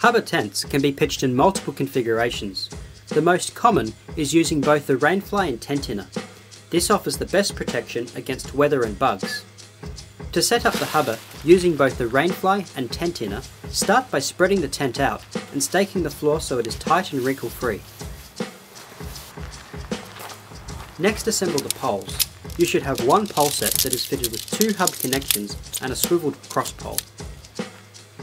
Hubba tents can be pitched in multiple configurations. The most common is using both the rainfly and tent inner. This offers the best protection against weather and bugs. To set up the hubba using both the rainfly and tent inner, start by spreading the tent out and staking the floor so it is tight and wrinkle free. Next, assemble the poles. You should have one pole set that is fitted with 2 hub connections and a swiveled cross pole.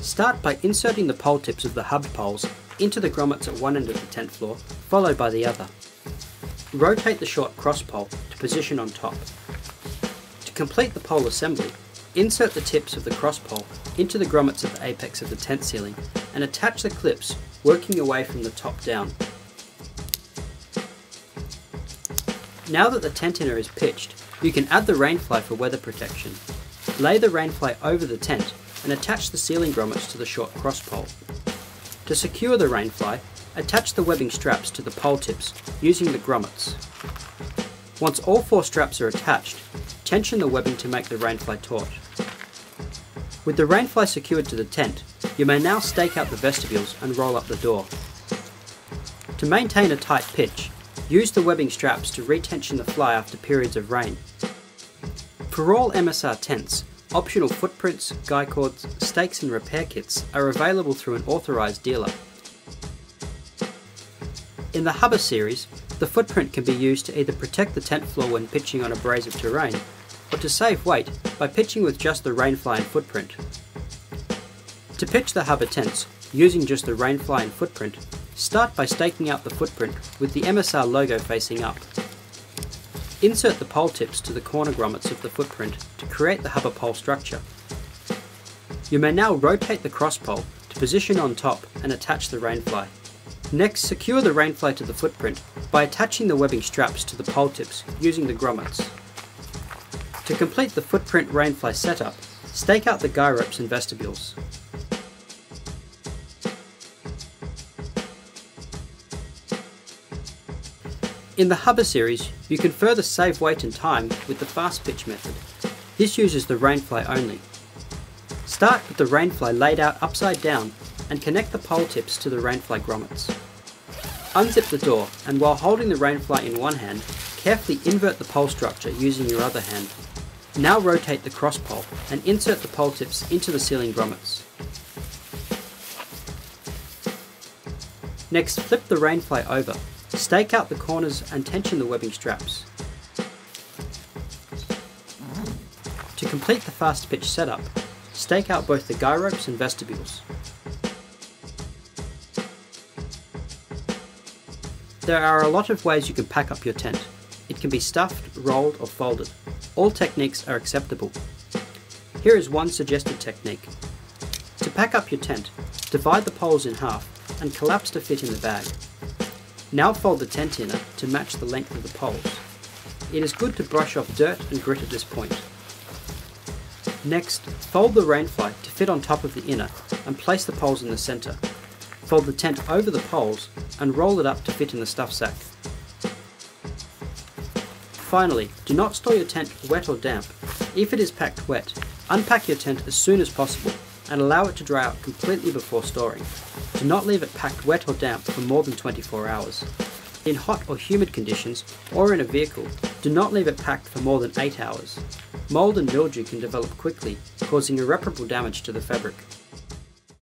Start by inserting the pole tips of the hub poles into the grommets at one end of the tent floor, followed by the other. Rotate the short cross pole to position on top. To complete the pole assembly, insert the tips of the cross pole into the grommets at the apex of the tent ceiling and attach the clips, working away from the top down. Now that the tent inner is pitched, you can add the rainfly for weather protection. Lay the rainfly over the tent and attach the ceiling grommets to the short cross pole. To secure the rainfly, attach the webbing straps to the pole tips using the grommets. Once all 4 straps are attached, tension the webbing to make the rainfly taut. With the rainfly secured to the tent, you may now stake out the vestibules and roll up the door. To maintain a tight pitch, use the webbing straps to retension the fly after periods of rain. For all MSR tents, optional footprints, guy cords, stakes and repair kits are available through an authorised dealer. In the Hubba series, the footprint can be used to either protect the tent floor when pitching on abrasive terrain, or to save weight by pitching with just the rainfly and footprint. To pitch the Hubba tents using just the rainfly and footprint, start by staking out the footprint with the MSR logo facing up. Insert the pole tips to the corner grommets of the footprint to create the Hubba pole structure. You may now rotate the cross pole to position on top and attach the rainfly. Next, secure the rainfly to the footprint by attaching the webbing straps to the pole tips using the grommets. To complete the footprint rainfly setup, stake out the guy ropes and vestibules. In the Hubba series, you can further save weight and time with the fast pitch method. This uses the rainfly only. Start with the rainfly laid out upside down and connect the pole tips to the rainfly grommets. Unzip the door and while holding the rainfly in one hand, carefully invert the pole structure using your other hand. Now rotate the cross pole and insert the pole tips into the ceiling grommets. Next, flip the rainfly over. Stake out the corners and tension the webbing straps. To complete the fast pitch setup, stake out both the guy ropes and vestibules. There are a lot of ways you can pack up your tent. It can be stuffed, rolled or folded. All techniques are acceptable. Here is one suggested technique. To pack up your tent, divide the poles in half and collapse to fit in the bag. Now fold the tent inner to match the length of the poles. It is good to brush off dirt and grit at this point. Next, fold the rainfly to fit on top of the inner and place the poles in the centre. Fold the tent over the poles and roll it up to fit in the stuff sack. Finally, do not store your tent wet or damp. If it is packed wet, unpack your tent as soon as possible and allow it to dry out completely before storing. Do not leave it packed wet or damp for more than 24 hours. In hot or humid conditions, or in a vehicle, do not leave it packed for more than 8 hours. Mould and mildew can develop quickly, causing irreparable damage to the fabric.